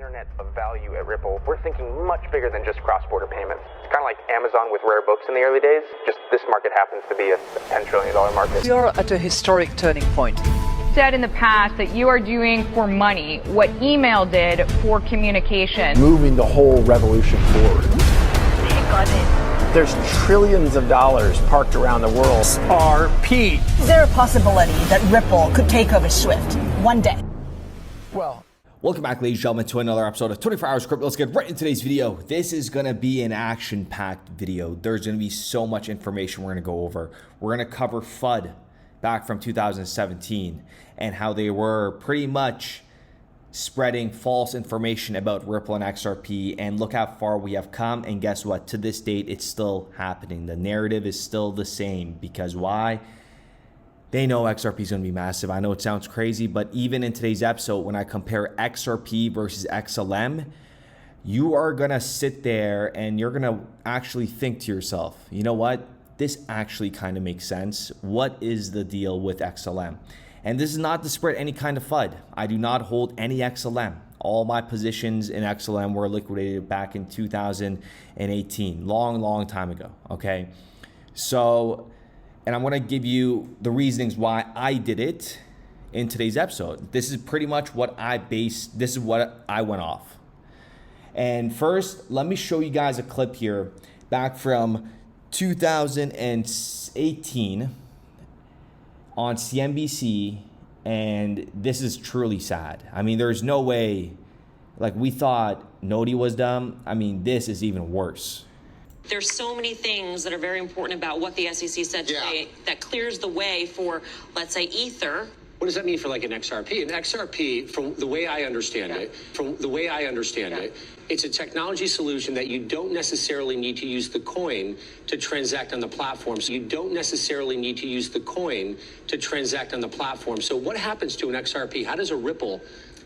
internet of value at Ripple, we're thinking much bigger than just cross-border payments. It's kind of like Amazon with rare books in the early days, just this market happens to be a $10 trillion market. We are at a historic turning point. Said in the past that you are doing for money what email did for communication. Moving the whole revolution forward. Take on it. There's trillions of dollars parked around the world. XRP. Is there a possibility that Ripple could take over Swift one day? Well, welcome back, ladies and gentlemen, to another episode of 24 Hours Crypto. Let's get right into today's video. This is going to be an action-packed video. There's going to be so much information we're going to go over. We're going to cover FUD back from 2017 and how they were pretty much spreading false information about Ripple and XRP, and look how far we have come. And guess what? To this date, it's still happening. The narrative is still the same. Because why? They know XRP is going to be massive. I know it sounds crazy, but even in today's episode, when I compare XRP versus XLM, you are going to sit there and you're going to actually think to yourself, you know what? This actually kind of makes sense. What is the deal with XLM? And this is not to spread any kind of FUD. I do not hold any XLM. All my positions in XLM were liquidated back in 2018, long time ago, okay? So, and I'm gonna give you the reasonings why I did it in today's episode. This is pretty much what this is what I went off. And first, let me show you guys a clip here back from 2018 on CNBC, and this is truly sad. I mean, there's no way, like we thought Noti was dumb. I mean, this is even worse. There's so many things that are very important about what the SEC said today that clears the way for, let's say, Ether. What does that mean for like an XRP? An XRP, from the way I understand it, it's a technology solution that you don't necessarily need to use the coin to transact on the platform. So So what happens to an XRP? How does a Ripple?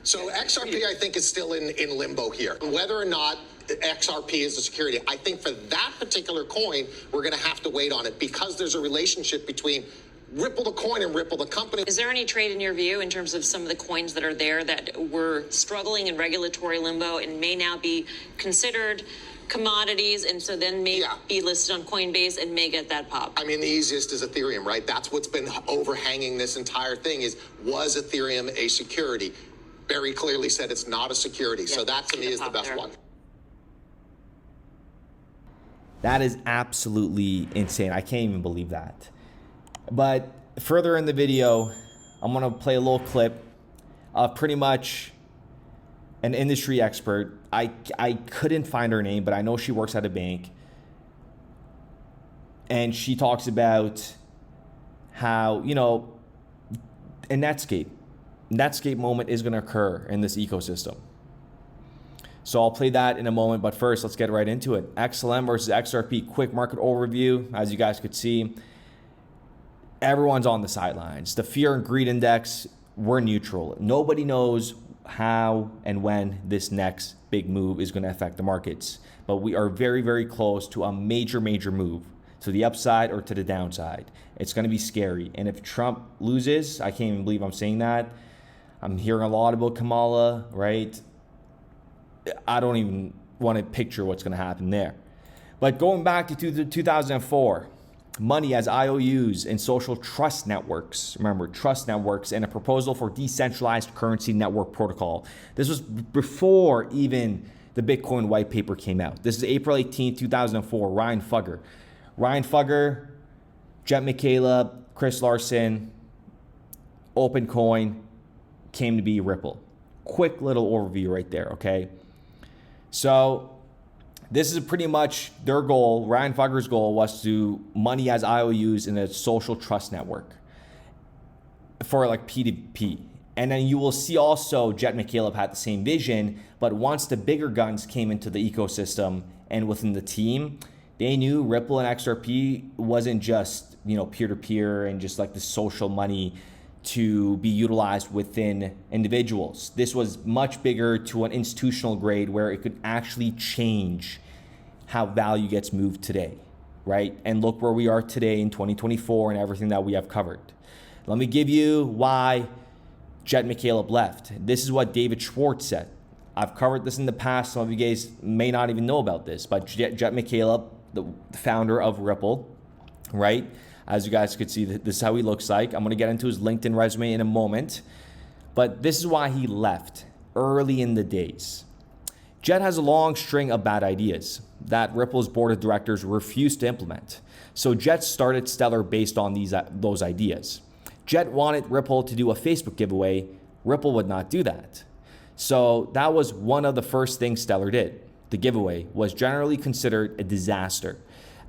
So XRP, I think, is still in limbo here. Whether or not XRP is a security, I think for that particular coin, we're going to have to wait on it because there's a relationship between Ripple the coin and Ripple the company. Is there any trade in your view in terms of some of the coins that are there that were struggling in regulatory limbo and may now be considered commodities and so then may be listed on Coinbase and may get that pop? I mean, the easiest is Ethereum, right? That's what's been overhanging this entire thing was Ethereum a security? Very clearly said it's not a security. So that to me is the best one. That is absolutely insane. I can't even believe that. But further in the video, I'm going to play a little clip of pretty much an industry expert. I couldn't find her name, but I know she works at a bank. And she talks about how, you know, a Netscape moment is going to occur in this ecosystem. So I'll play that in a moment, but first let's get right into it. XLM versus XRP, quick market overview. As you guys could see, everyone's on the sidelines. The fear and greed index, we're neutral. Nobody knows how and when this next big move is going to affect the markets. But we are very close to a major move to the upside or to the downside. It's going to be scary. And if Trump loses, I can't even believe I'm saying that. I'm hearing a lot about Kamala, right? I don't even want to picture what's going to happen there. But going back to 2004, money as IOUs in social trust networks. Remember, trust networks, and a proposal for decentralized currency network protocol. This was before even the Bitcoin white paper came out. This is April 18, 2004, Ryan Fugger, Jet McCaleb, Chris Larson, OpenCoin came to be Ripple. Quick little overview right there, okay? So this is pretty much their goal. Ryan Fugger's goal was to money as IOUs in a social trust network for like P2P. And then you will see also Jet McCaleb had the same vision, but once the bigger guns came into the ecosystem and within the team, they knew Ripple and XRP wasn't just, you know, peer-to-peer and just like the social money to be utilized within individuals. This was much bigger to an institutional grade where it could actually change how value gets moved today, right? And look where we are today in 2024 and everything that we have covered. Let me give you why Jet McCaleb left. This is what David Schwartz said. I've covered this in the past. Some of you guys may not even know about this, but Jet McCaleb, the founder of Ripple, right? As you guys could see, this is how he looks like. I'm going to get into his LinkedIn resume in a moment, but this is why he left early in the days. Jet has a long string of bad ideas that Ripple's board of directors refused to implement. So Jet started Stellar based on those ideas. Jet wanted Ripple to do a Facebook giveaway. Ripple would not do that. So that was one of the first things Stellar did. The giveaway was generally considered a disaster,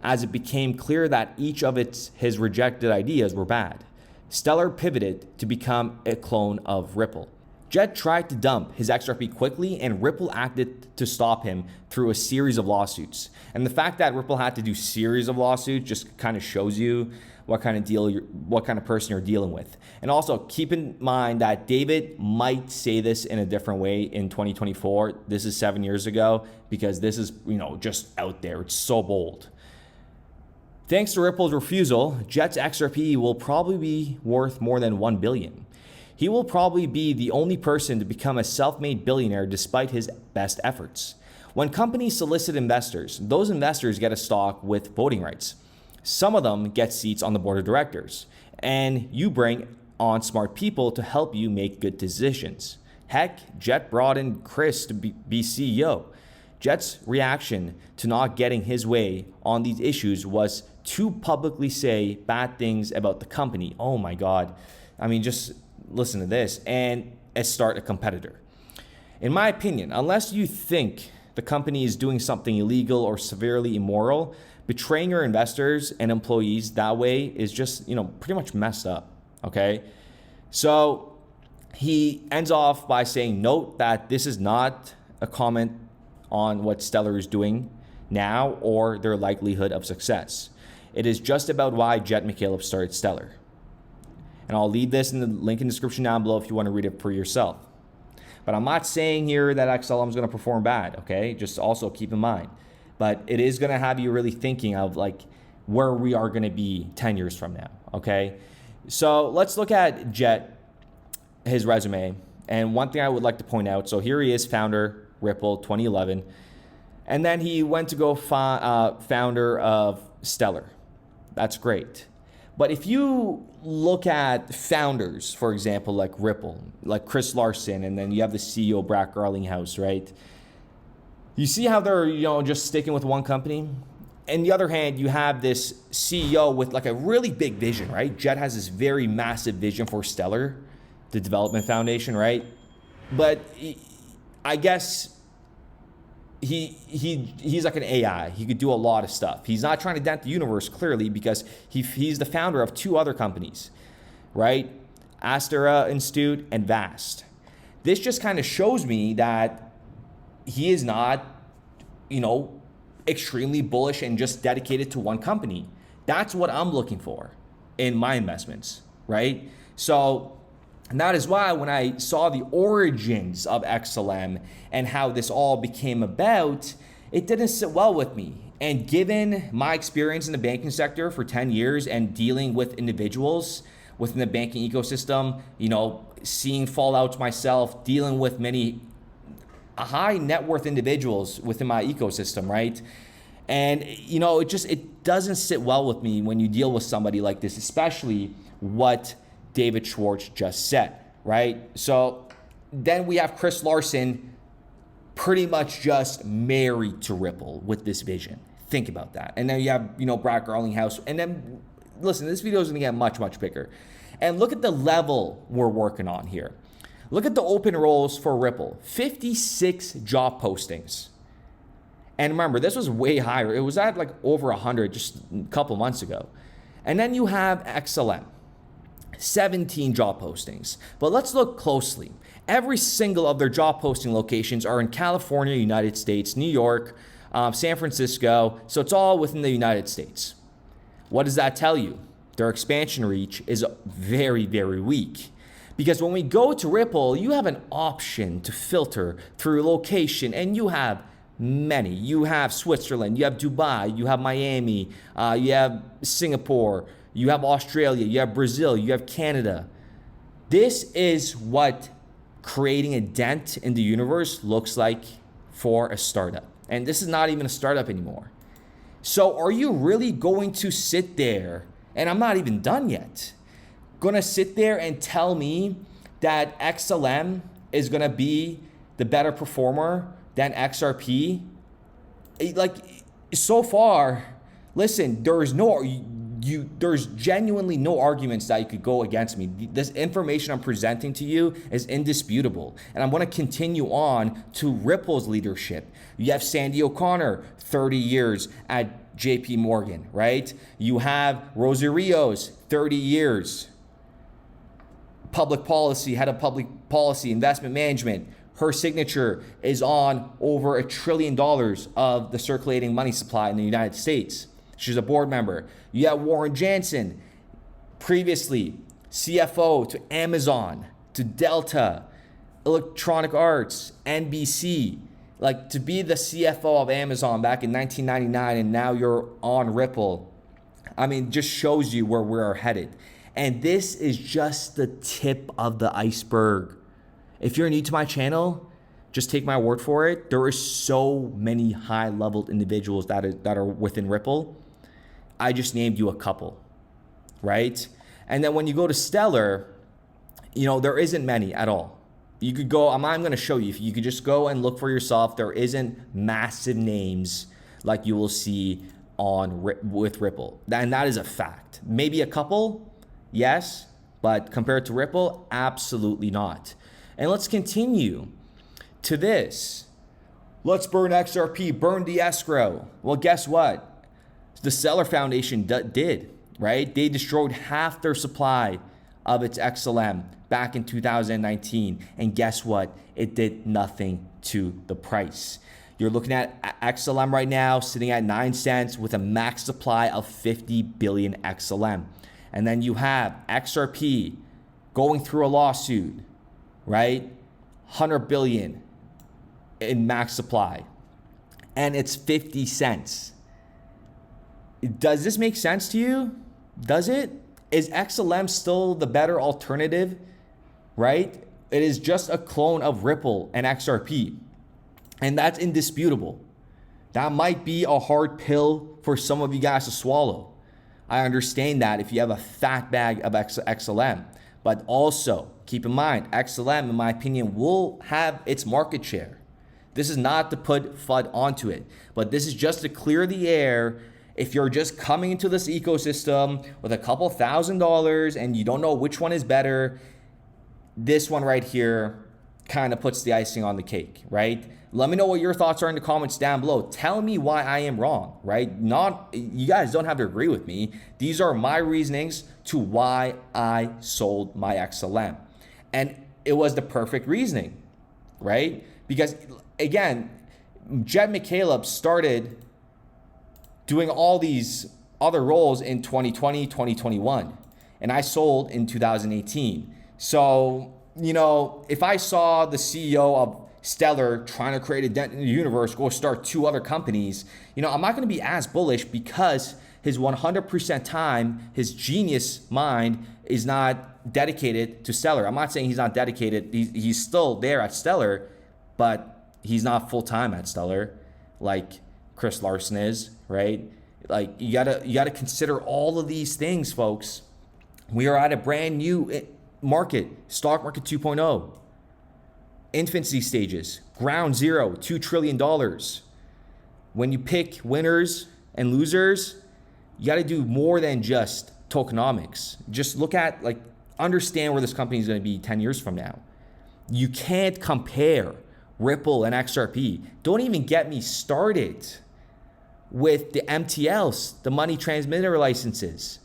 as it became clear that each of his rejected ideas were bad. Stellar pivoted to become a clone of Ripple. Jet tried to dump his XRP quickly, and Ripple acted to stop him through a series of lawsuits. And the fact that Ripple had to do series of lawsuits just kind of shows you what kind of person you're dealing with. And also keep in mind that David might say this in a different way in 2024. This is 7 years ago, because this is, just out there. It's so bold. Thanks to Ripple's refusal, Jet's XRP will probably be worth more than $1 billion. He will probably be the only person to become a self-made billionaire despite his best efforts. When companies solicit investors, those investors get a stock with voting rights. Some of them get seats on the board of directors, and you bring on smart people to help you make good decisions. Heck, Jet brought in Chris to be CEO. Jet's reaction to not getting his way on these issues was to publicly say bad things about the company. Oh my God. I mean, just listen to this, and start a competitor. In my opinion, unless you think the company is doing something illegal or severely immoral, betraying your investors and employees that way is just, pretty much messed up, okay? So he ends off by saying, note that this is not a comment on what Stellar is doing now or their likelihood of success. It is just about why Jet McCaleb started Stellar. And I'll leave this in the link in the description down below if you want to read it for yourself. But I'm not saying here that XLM is going to perform bad, okay? Just also keep in mind. But it is going to have you really thinking of where we are going to be 10 years from now, okay? So let's look at Jet, his resume. And one thing I would like to point out, so here he is, founder, Ripple, 2011. And then he went to go founder of Stellar. That's great. But if you look at founders, for example, like Ripple, like Chris Larsen, and then you have the CEO, Brad Garlinghouse, right? You see how they're, just sticking with one company? On the other hand, you have this CEO with a really big vision, right? Jet has this very massive vision for Stellar, the development foundation, right? But I guess he's like an AI. He could do a lot of stuff. He's not trying to dent the universe, clearly, because he's the founder of two other companies, right? Astera Institute and Vast. This just kind of shows me that he is not, extremely bullish and just dedicated to one company. That's what I'm looking for in my investments, right? So, and that is why when I saw the origins of XLM and how this all became about, it didn't sit well with me. And given my experience in the banking sector for 10 years and dealing with individuals within the banking ecosystem, seeing fallouts myself, dealing with many high net worth individuals within my ecosystem, right? And, it doesn't sit well with me when you deal with somebody like this, especially what David Schwartz just said, right? So then we have Chris Larsen pretty much just married to Ripple with this vision. Think about that. And then you have, Brad Garlinghouse. And then, listen, this video is going to get much, much bigger. And look at the level we're working on here. Look at the open roles for Ripple. 56 job postings. And remember, this was way higher. It was at over 100 just a couple months ago. And then you have XLM. 17 job postings. But let's look closely. Every single of their job posting locations are in California, United States, New York, San Francisco. So it's all within the United States. What does that tell you? Their expansion reach is very, very weak. Because when we go to Ripple, you have an option to filter through location, and you have many. You have Switzerland, you have Dubai, you have Miami, you have Singapore, you have Australia, you have Brazil, you have Canada. This is what creating a dent in the universe looks like for a startup. And this is not even a startup anymore. So are you really going to sit there, and I'm not even done yet, gonna sit there and tell me that XLM is gonna be the better performer than XRP? Like, so far, listen, there's genuinely no arguments that you could go against me. This information I'm presenting to you is indisputable. And I'm gonna continue on to Ripple's leadership. You have Sandy O'Connor, 30 years at JP Morgan, right? You have Rosie Rios, 30 years. Public policy, head of public policy, investment management. Her signature is on over $1 trillion of the circulating money supply in the United States. She's a board member. You have Warren Jansen, previously CFO to Amazon, to Delta, Electronic Arts, NBC. Like, to be the CFO of Amazon back in 1999 and now you're on Ripple, I mean, just shows you where we're headed. And this is just the tip of the iceberg. If you're new to my channel, just take my word for it. There are so many high-level individuals that are within Ripple. I just named you a couple, right? And then when you go to Stellar, you know, there isn't many at all. You could go, I'm going to show you. You could just go and look for yourself. There isn't massive names like you will see with Ripple. And that is a fact. Maybe a couple, yes, but compared to Ripple, absolutely not. And let's continue to this. Let's burn XRP, burn the escrow. Well, guess what? The Stellar Foundation did, right? They destroyed half their supply of its XLM back in 2019. And guess what? It did nothing to the price. You're looking at XLM right now sitting at 9 cents with a max supply of 50 billion XLM. And then you have XRP going through a lawsuit, right? 100 billion in max supply. And it's 50 cents. Does this make sense to you? Does it? Is XLM still the better alternative, right? It is just a clone of Ripple and XRP. And that's indisputable. That might be a hard pill for some of you guys to swallow. I understand that if you have a fat bag of XLM. But also, keep in mind, XLM, in my opinion, will have its market share. This is not to put FUD onto it, but this is just to clear the air. If you're just coming into this ecosystem with a couple $1,000s and you don't know which one is better, this one right here kind of puts the icing on the cake, right? Let me know what your thoughts are in the comments down below. Tell me why I am wrong, right? You guys don't have to agree with me. These are my reasonings to why I sold my XLM. And it was the perfect reasoning, right? Because again, Jed McCaleb started doing all these other roles in 2020, 2021, and I sold in 2018. So, you know, if I saw the CEO of Stellar trying to create a dent in the universe, go start 2 other companies, you know, I'm not going to be as bullish because his 100% time, his genius mind is not dedicated to Stellar. I'm not saying he's not dedicated. He's still there at Stellar, but he's not full-time at Stellar like Chris Larson is, right? Like, you gotta consider all of these things, folks. We are at a brand new market, stock market 2.0. Infancy stages, ground zero, $2 trillion. When you pick winners and losers, you got to do more than just tokenomics. Just look at, like, understand where this company is going to be 10 years from now. You can't compare Ripple and XRP. Don't even get me started with the MTLs, the money transmitter licenses.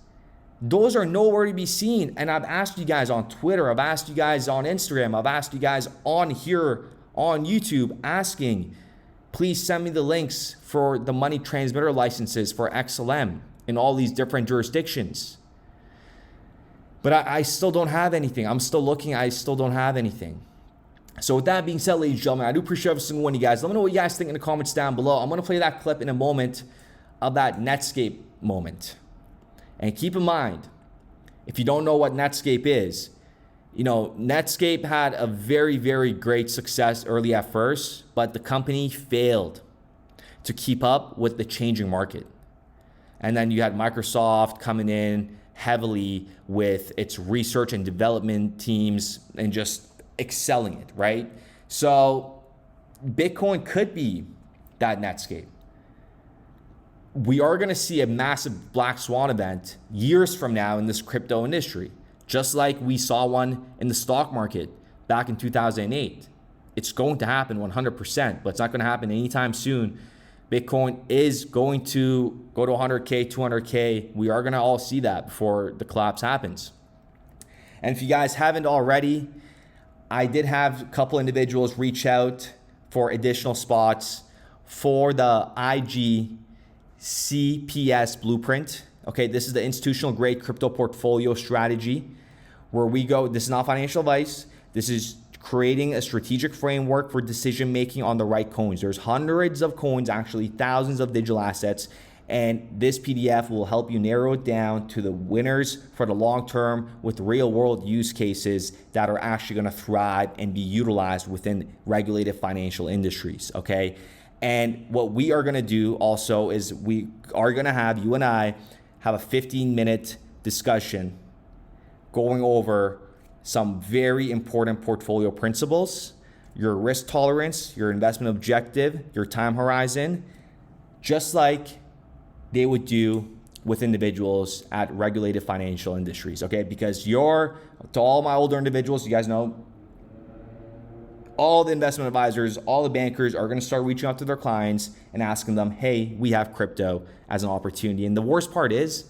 Those are nowhere to be seen. And I've asked you guys on Twitter, I've asked you guys on Instagram, I've asked you guys on here on YouTube asking, please send me the links for the money transmitter licenses for XLM in all these different jurisdictions. But I still don't have anything. I'm still looking, I still don't have anything. So with that being said, ladies and gentlemen, I do appreciate every single one of you guys. Let me know what you guys think in the comments down below. I'm going to play that clip in a moment of that Netscape moment. And keep in mind, if you don't know what Netscape is, You know, Netscape had a very, very great success early at first, but the company failed to keep up with the changing market. And then you had Microsoft coming in heavily with its research and development teams and just excelling it, right? So Bitcoin could be that Netscape. We are going to see a massive black swan event years from now in this crypto industry, just like we saw one in the stock market back in 2008. It's going to happen 100%, but it's not going to happen anytime soon. Bitcoin is going to go to 100K, 200K. We are going to all see that before the collapse happens. And if you guys haven't already, I did have a couple individuals reach out for additional spots for the IG CPS Blueprint. Okay, this is the institutional grade crypto portfolio strategy where we go. This is not financial advice. This is creating a strategic framework for decision making on the right coins. There's hundreds of coins, actually thousands of digital assets, and this PDF will help you narrow it down to the winners for the long term with real world use cases that are actually going to thrive and be utilized within regulated financial industries. Okay, and what we are going to do also is we are going to have, you and I have a 15-minute discussion going over some very important portfolio principles, your risk tolerance, your investment objective, your time horizon, just like they would do with individuals at regulated financial industries, okay? Because to all my older individuals, you guys know, all the investment advisors, all the bankers are gonna start reaching out to their clients and asking them, hey, we have crypto as an opportunity. And the worst part is,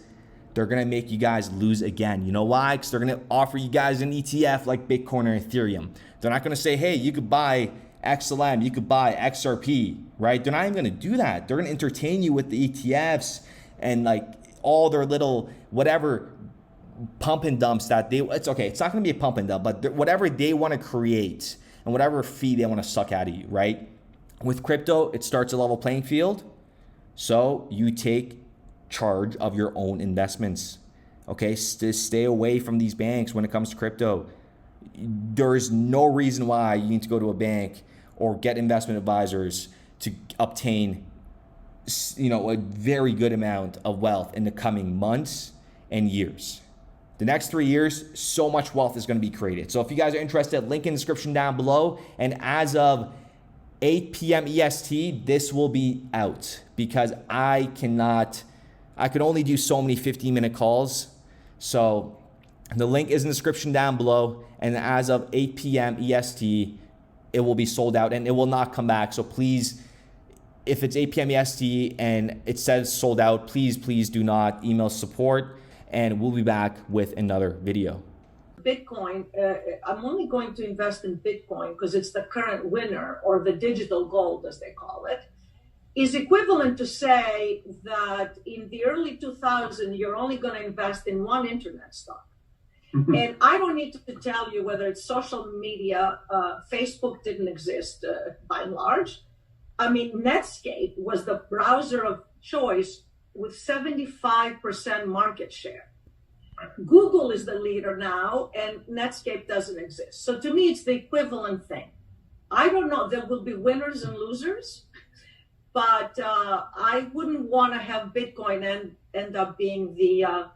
they're going to make you guys lose again. You know why? Because they're going to offer you guys an ETF like Bitcoin or Ethereum. They're not going to say, hey, you could buy XLM, you could buy XRP, right? They're not even going to do that. They're going to entertain you with the ETFs and like all their little whatever pump and dumps that it's okay. It's not going to be a pump and dump, but whatever they want to create and whatever fee they want to suck out of you, right? With crypto, it starts a level playing field. So you take charge of your own investments. Okay, stay away from these banks when it comes to crypto. There's no reason why you need to go to a bank or get investment advisors to obtain, you know, a very good amount of wealth in the coming months and years. The next 3 years, so much wealth is going to be created. So if you guys are interested, link in the description down below. And as of 8 p.m. EST, this will be out because I could only do so many 15-minute calls. So the link is in the description down below. And as of 8 p.m. EST, it will be sold out and it will not come back. So please, if it's 8 p.m. EST and it says sold out, please do not email support, and we'll be back with another video. Bitcoin, I'm only going to invest in Bitcoin because it's the current winner, or the digital gold as they call it, is equivalent to say that in the early 2000s, you're only going to invest in one internet stock. And I don't need to tell you whether it's social media, Facebook didn't exist by and large. I mean, Netscape was the browser of choice with 75% market share. Google is the leader now, and Netscape doesn't exist. So to me, it's the equivalent thing. I don't know, there will be winners and losers, but I wouldn't want to have Bitcoin end up being the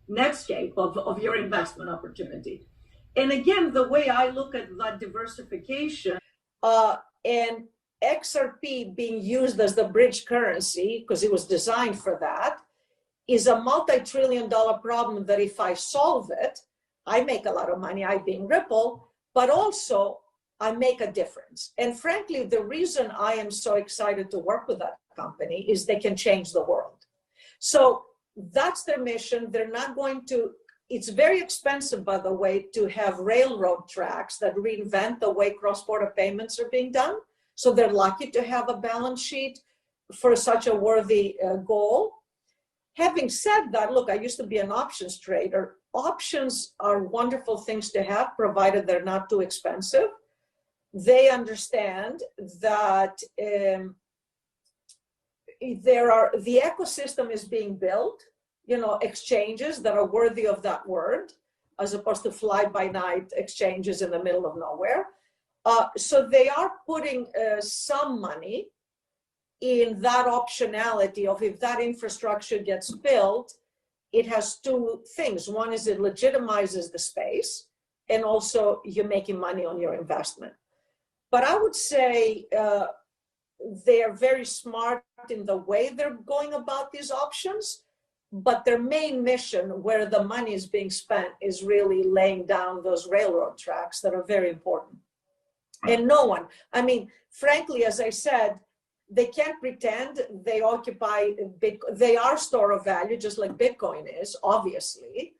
Netscape of your investment opportunity. And again, the way I look at that diversification and XRP being used as the bridge currency, because it was designed for that, is a multi-trillion-dollar problem that if I solve it, I make a lot of money, I being Ripple, but also I make a difference. And frankly, the reason I am so excited to work with that company is they can change the world. So that's their mission. They're not going to, it's very expensive, by the way, to have railroad tracks that reinvent the way cross-border payments are being done. So they're lucky to have a balance sheet for such a worthy goal. Having said that, look, I used to be an options trader. Options are wonderful things to have, provided they're not too expensive. They understand that the ecosystem is being built, you know, exchanges that are worthy of that word. as opposed to fly-by-night exchanges in the middle of nowhere. So they are putting some money in that optionality of if that infrastructure gets built, it has two things. One is it legitimizes the space, and also you're making money on your investment. But I would say they are very smart in the way they're going about these options, but their main mission, where the money is being spent, is really laying down those railroad tracks that are very important. And no one, I mean, frankly, as I said, they can't pretend they occupy Bitcoin. They are store of value, just like Bitcoin is, obviously.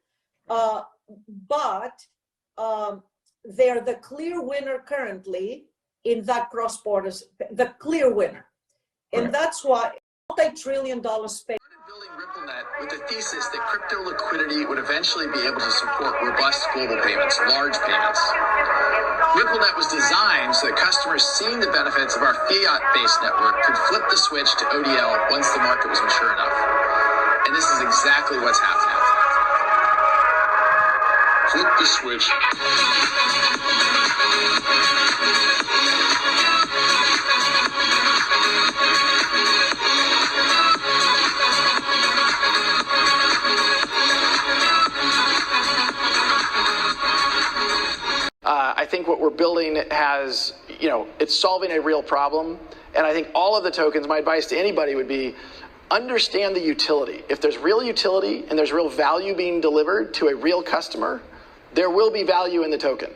But they're the clear winner currently in that cross-border, the clear winner. And that's why multi-trillion-dollar space. Building RippleNet with the thesis that crypto liquidity would eventually be able to support robust global payments, large payments. RippleNet was designed so that customers seeing the benefits of our fiat-based network could flip the switch to ODL once the market was mature enough. And this is exactly what's happening. Flip the switch. I think what we're building has, it's solving a real problem. And I think all of the tokens, my advice to anybody would be, understand the utility. If there's real utility and there's real value being delivered to a real customer, there will be value in the token.